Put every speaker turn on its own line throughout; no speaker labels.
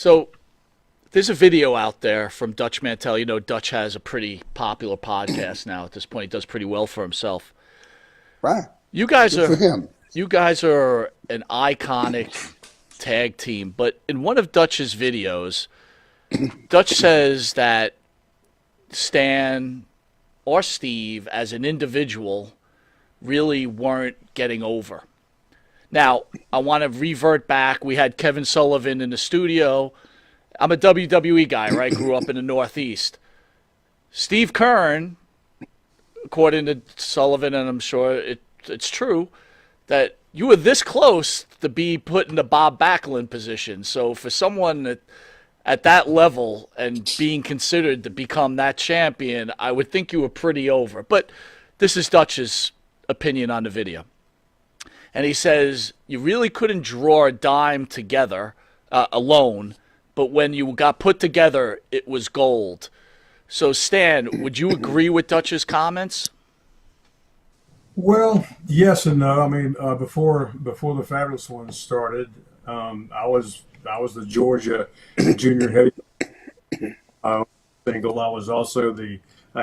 So there's a video out there from Dutch Mantel. You know, Dutch has a pretty popular podcast now at this point. He does pretty well for himself.
Right.
You guys
Good for
are
him.
you guys are an iconic tag team, but in one of Dutch's videos, Dutch says that Stan or Steve as an individual really weren't getting over. Now, I want to revert back. We had Kevin Sullivan in the studio. I'm a WWE guy, right? Grew up in the Northeast. Steve Kern, according to Sullivan, and I'm sure it's true, that you were this close to be put in the Bob Backlund position. So for someone at that level and being considered to become that champion, I would think you were pretty over. But this is Dutch's opinion on the video. And he says, you really couldn't draw a dime together alone, but when you got put together, it was gold. So, Stan, would you agree with Dutch's comments?
Well, yes and no. I mean, before the Fabulous Ones started, I was the Georgia junior heavy single. I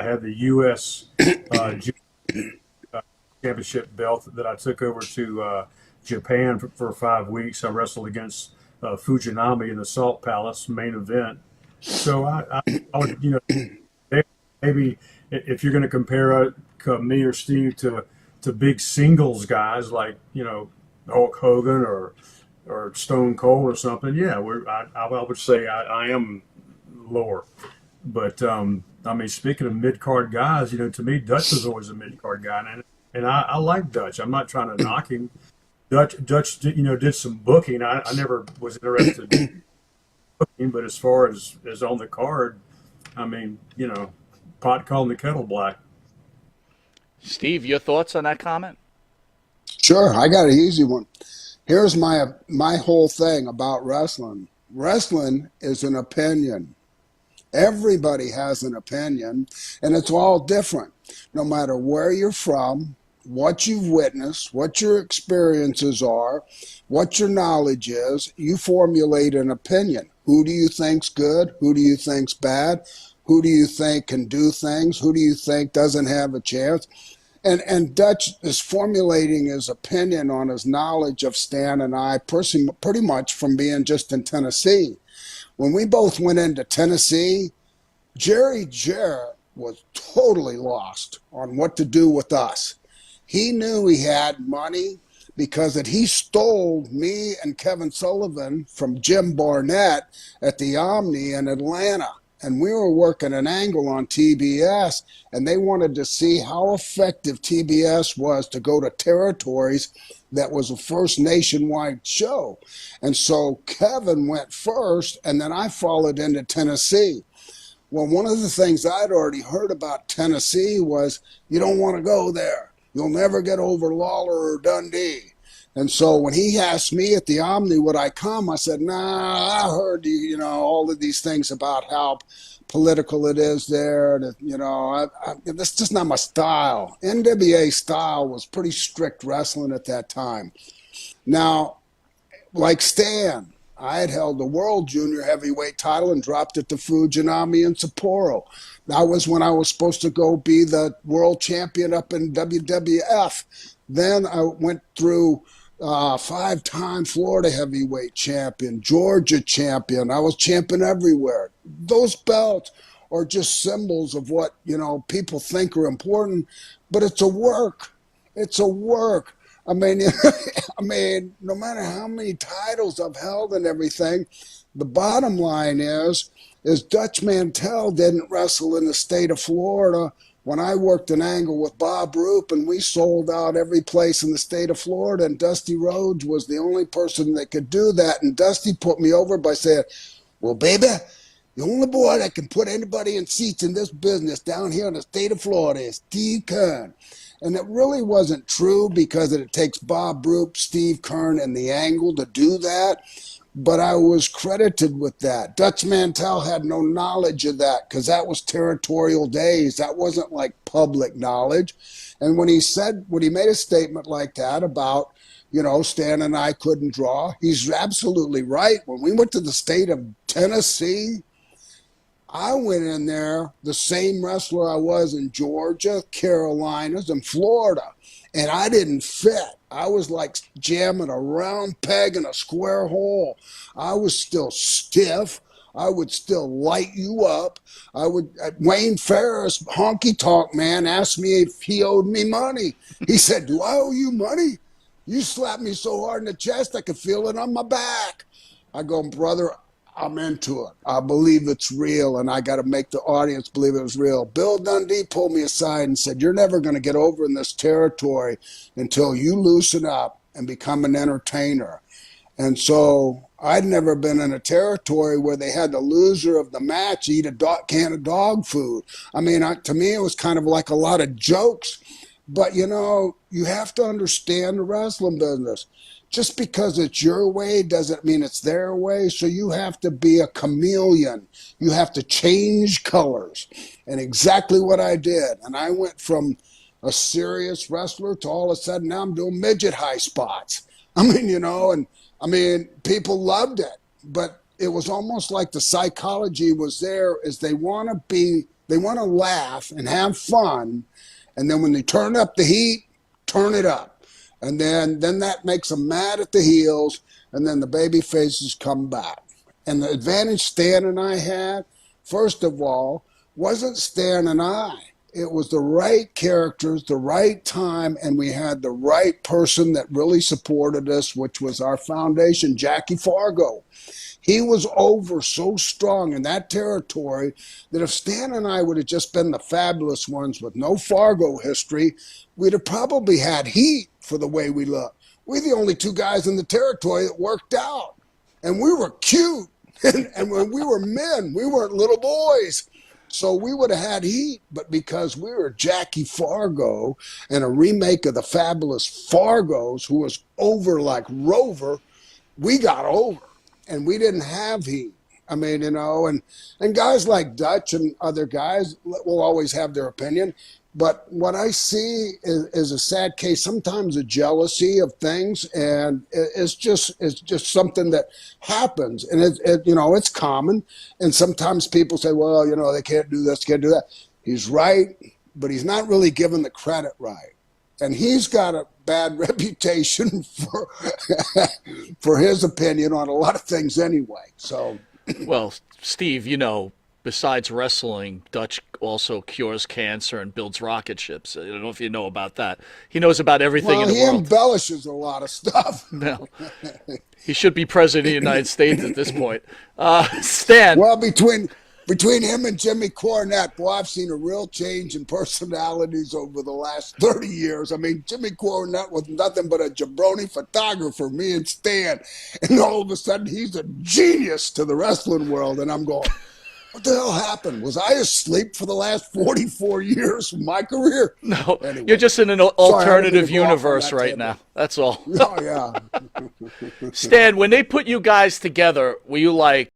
had the U.S. Junior championship belt that I took over to Japan for 5 weeks. I wrestled against Fujinami in the Salt Palace main event. So I would, maybe if you're going to compare me or Steve to big singles guys like Hulk Hogan or Stone Cold or something, yeah, I would say I am lower. But I mean, speaking of mid card guys, to me Dutch was always a mid card guy, and I like Dutch. I'm not trying to knock him. Dutch did some booking. I never was interested in booking, but as far as on the card, I mean, pot calling the kettle black.
Steve, your thoughts on that comment?
Sure, I got an easy one. Here's my whole thing about wrestling. Wrestling is an opinion. Everybody has an opinion, and it's all different. No matter where you're from, what you've witnessed, what your experiences are, what your knowledge is, you formulate an opinion. Who do you think's good? Who do you think's bad? Who do you think can do things? Who do you think doesn't have a chance? And Dutch is formulating his opinion on his knowledge of Stan and I pretty much from being just in Tennessee. When we both went into Tennessee, Jerry Jarrett was totally lost on what to do with us. He knew he had money because he stole me and Kevin Sullivan from Jim Barnett at the Omni in Atlanta. And we were working an angle on TBS, and they wanted to see how effective TBS was to go to territories that was a first nationwide show. And so Kevin went first, and then I followed into Tennessee. Well, one of the things I'd already heard about Tennessee was you don't want to go there. You'll never get over Lawler or Dundee. And so when he asked me at the Omni would I come, I said, nah, I heard, all of these things about how political it is there. That's just not my style. NWA style was pretty strict wrestling at that time. Now, like Stan, I had held the world junior heavyweight title and dropped it to Fujinami and Sapporo. That was when I was supposed to go be the world champion up in WWF. Then I went through 5-time Florida heavyweight champion, Georgia champion. I was champion everywhere. Those belts are just symbols of what, people think are important, but it's a work. It's a work. I mean, no matter how many titles I've held and everything, the bottom line is Dutch Mantel didn't wrestle in the state of Florida when I worked an angle with Bob Roop and we sold out every place in the state of Florida, and Dusty Rhodes was the only person that could do that. And Dusty put me over by saying, well, baby, the only boy that can put anybody in seats in this business down here in the state of Florida is Steve Kern. And it really wasn't true because it takes Bob Roop, Steve Kern, and the angle to do that. But I was credited with that. Dutch Mantel had no knowledge of that because that was territorial days. That wasn't like public knowledge. And when he made a statement like that about, Stan and I couldn't draw, he's absolutely right. When we went to the state of Tennessee. I went in there the same wrestler I was in Georgia, Carolinas, and Florida, and I didn't fit. I was like jamming a round peg in a square hole. I was still stiff. I would still light you up. Wayne Ferris, honky tonk man, asked me if he owed me money. He said, "Do I owe you money? You slapped me so hard in the chest I could feel it on my back." I go, "Brother, I'm into it. I believe it's real, and I got to make the audience believe it was real." Bill Dundee pulled me aside and said, "You're never going to get over in this territory until you loosen up and become an entertainer." And so I'd never been in a territory where they had the loser of the match eat a can of dog food. I mean, to me, it was kind of like a lot of jokes. But, you have to understand the wrestling business. Just because it's your way doesn't mean it's their way. So you have to be a chameleon. You have to change colors. And exactly what I did. And I went from a serious wrestler to all of a sudden now I'm doing midget high spots. I mean, people loved it. But it was almost like the psychology was there is they want to laugh and have fun. And then when they turn up the heat, turn it up. And then that makes them mad at the heels, and then the baby faces come back. And the advantage Stan and I had, first of all, wasn't Stan and I. It was the right characters, the right time, and we had the right person that really supported us, which was our foundation, Jackie Fargo. He was over so strong in that territory that if Stan and I would have just been the fabulous ones with no Fargo history, we'd have probably had heat for the way we look. We're the only two guys in the territory that worked out. And we were cute. And when we were men, we weren't little boys. So we would have had heat. But because we were Jackie Fargo and a remake of the fabulous Fargos, who was over like Rover, we got over. And we didn't have heat. I mean, and guys like Dutch and other guys will always have their opinion. But what I see is a sad case, sometimes a jealousy of things, and it's just something that happens, and it's common. And sometimes people say, well, they can't do this, can't do that. He's right, but he's not really given the credit right. And he's got a bad reputation for his opinion on a lot of things anyway. So,
Well, Steve, besides wrestling, Dutch also cures cancer and builds rocket ships. I don't know if you know about that. He knows about everything in the
he
world.
embellishes a lot of stuff.
No, he should be president of the United States at this point. Stan.
Well, between him and Jimmy Cornette, boy, I've seen a real change in personalities over the last 30 years. I mean, Jimmy Cornette was nothing but a jabroni photographer, me and Stan. And all of a sudden, he's a genius to the wrestling world. And I'm going, what the hell happened? Was I asleep for the last 44 years of my career?
No,
anyway,
you're just in an alternative universe right now. That's all.
Oh, yeah.
Stan, when they put you guys together, were you like,